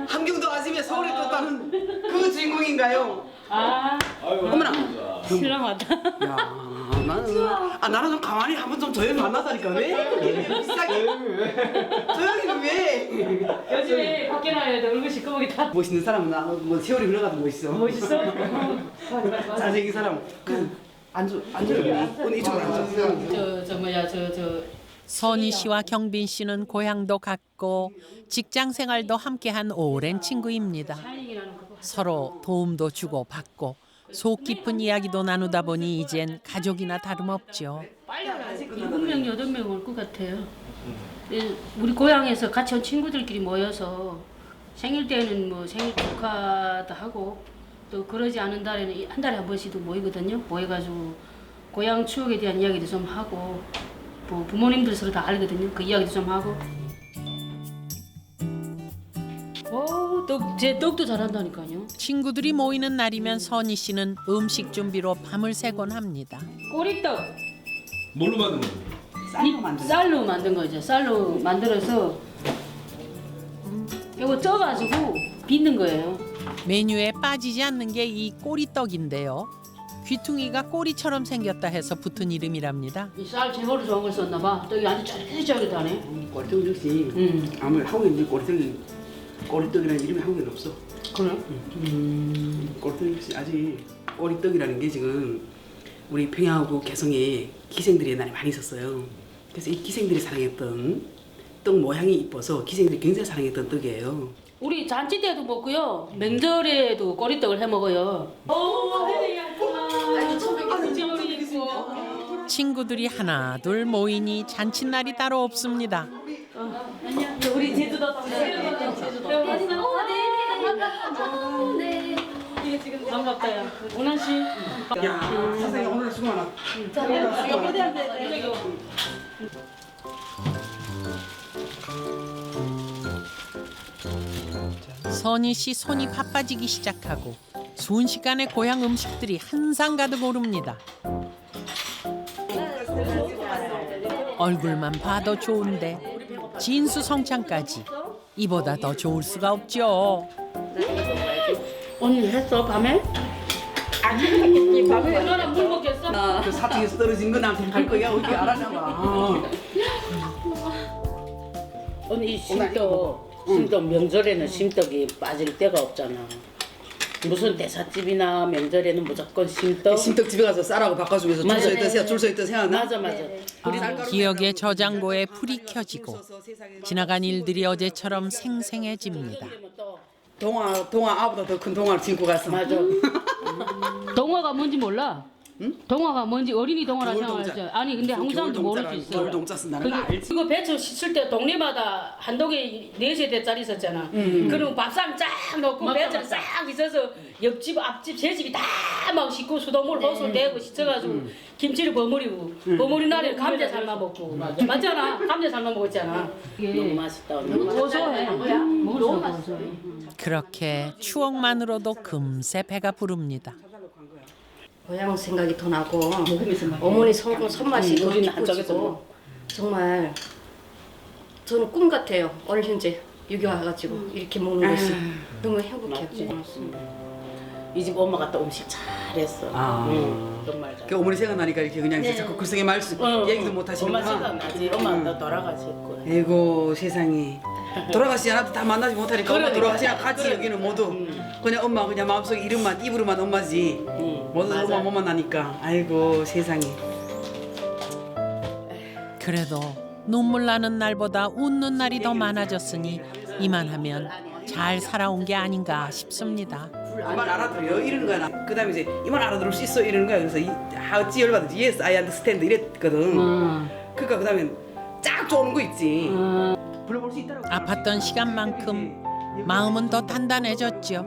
함경도 아침에 서울에 떴다는 그 주인공인가요? 어머나. 실망하다. 야, 나는 좀 가만히 한번 좀 조용히 만나다니까 왜? 비싸게. 조용히는 왜? 요즘에 밖에 나야 돼. 얼굴 시커멓게 다. 멋있는 사람은 뭐 세월이 흘러가도 멋있어. 멋있어? 잘생긴 사람. 앉아 언니 이쪽으로 앉아. 저 선희 씨와 경빈 씨는 고향도 같고 직장 생활도 함께한 오랜 친구입니다. 서로 도움도 주고 받고 속 깊은 이야기도 나누다 보니 이젠 가족이나 다름없죠. 7명, 8명 올 것 같아요. 우리 고향에서 같이 온 친구들끼리 모여서 생일 때는 뭐 생일 축하도 하고 또 그러지 않은 달에는 한 달에 한 번씩도 모이거든요. 모여가지고 고향 추억에 대한 이야기도 좀 하고 뭐 부모님들 서로 다 알거든요. 그 이야기도 좀 하고. 제 떡도 잘한다니까요. 친구들이 모이는 날이면 선희 씨는 음식 준비로 밤을 새곤 합니다. 꼬리떡. 뭘로 만든 거예요? 쌀로 만든 거죠. 쌀로 만들어서 이거 쪄가지고 빚는 거예요. 메뉴에 빠지지 않는 게 이 꼬리떡인데요. 귀퉁이가 꼬리처럼 생겼다 해서 붙은 이름이랍니다. 이 쌀 제거로 좋은 걸 썼나 봐. 떡이 아주 쫄깃쫄깃하네. 꼬리떡 역시 아무리 한국에 꼬리떡이라는 이름이 한국에는 없어. 그래? 꼬리떡 역시 아직 꼬리떡이라는 게 지금 우리 평양하고 개성에 기생들이 옛날에 많이 있었어요. 그래서 이 기생들이 사랑했던 떡 모양이 이뻐서 기생들이 굉장히 사랑했던 떡이에요. 우리 잔치 때도 먹고요. 명절에도 꼬리떡을 해 먹어요. 친구들이 하나 둘 모이니 잔칫날이 따로 없습니다. 우리 제주도 제주도. 네. 이게 지금 반갑다요. 오나 씨. 야, 선생님 오늘 수고 많아. 선희 씨 손이 바빠지기 시작하고 순식간에 고향 음식들이 한 상 가득 오릅니다. 얼굴만 봐도 좋은데 진수성찬까지 이보다 더 좋을 수가 없죠. 언니 했어 밤에? 안 했겠지. 밤에 너랑 물 먹겠어? 그 사투에서 떨어진 거 나한테 갈 거야. 어떻게 알았나 봐. 언니 심떡 명절에는 심떡이 빠질 데가 없잖아. 무슨 대사집이나 명절에는 무조건 심떡. 심떡 집에 가서 쌀하고 바꿔주면서 줄 서 있던 생각나? 맞아. 기억의 저장고에 불이 켜지고 지나간 일들이 어제처럼 생생해집니다. 동화 아보다 더 큰 동화를 신고 갔어. 맞아. 동화가 뭔지 몰라? 응? 동화가 뭔지 어린이 동화라 생각하죠. 아니 근데 한국 사람도 모를 수 있어. 겨울동자 쓴다는 거 알지? 이거 배추 씻을 때 동네마다 한 동에 4세대짜리 있었잖아. 그리고 밥상 쫙 넣고 배추 싹 있어서 옆집 앞집 제 집이 다 막 씻고 수돗물 호수를 대고 씻어가지고 김치를 버무리고 버무린 날에 감자 삶아 먹고 맞잖아. 감자 삶아 먹었잖아. 너무 맛있다. 너무 고소해. 너무 맛있어. 그렇게 추억만으로도 금세 배가 부릅니다. 고향 생각이 더 나고 어머니 손맛이 더 깊어지고 정말 저는 꿈 같아요. 오늘 현재 여기 와가지고 이렇게 먹는 것이 너무 행복해요. 이 집 엄마가 또 음식 잘했어. 정말 잘. 그 어머니 생각나니까 이렇게 그냥 네. 자꾸 글썽이 말씀 얘기도 못 하시는구나. 엄마 생각나지. 엄마 돌아가셨고. 아이고 세상에. 돌아가시지 않아도 다 만나지 못하니까 엄마 그러니까. 돌아가시나 같이 여기는 모두 그냥 엄마 그냥 마음속에 이름만 입으로만 엄마지 모두 맞아. 엄마 못 만나니까 아이고 세상에. 그래도 눈물 나는 날보다 웃는 날이 더 많아졌으니 이만하면 잘 살아온 게 아닌가 싶습니다. 이만 알아들어요 이러는 거야. 그다음에 이제 이만 알아들을 수 있어 이러는 거야. 그래서 어찌 열받은지 yes I understand 이랬거든. 그러니까 그다음에 쫙 쪼는 거 있지. 불러볼 수 있다라고. 아팠던 시간만큼 마음은 더 단단해졌죠.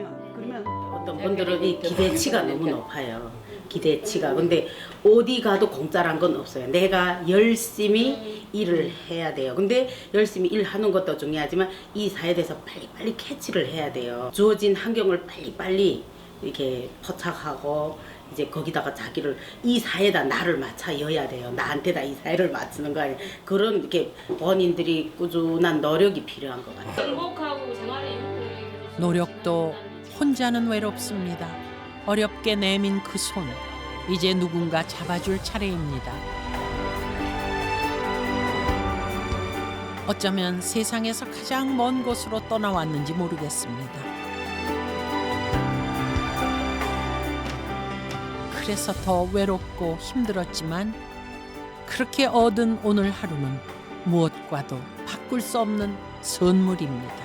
어떤 분들은 이 기대치가 너무 높아요. 기대치가. 근데 어디 가도 공짜란 건 없어요. 내가 열심히 일을 해야 돼요. 근데 열심히 일하는 것도 중요하지만 이 사회에 대해서 빨리빨리 캐치를 해야 돼요. 주어진 환경을 빨리빨리 이렇게 포착하고 이제 거기다가 자기를 이 사회에다 나를 맞춰여야 돼요. 나한테다 이 사회를 맞추는 거 아니에요. 그런 이렇게 본인들이 꾸준한 노력이 필요한 것 같아요. 행복하고 생활의 노력도 혼자는 외롭습니다. 어렵게 내민 그 손, 이제 누군가 잡아줄 차례입니다. 어쩌면 세상에서 가장 먼 곳으로 떠나왔는지 모르겠습니다. 그래서 더 외롭고 힘들었지만 그렇게 얻은 오늘 하루는 무엇과도 바꿀 수 없는 선물입니다.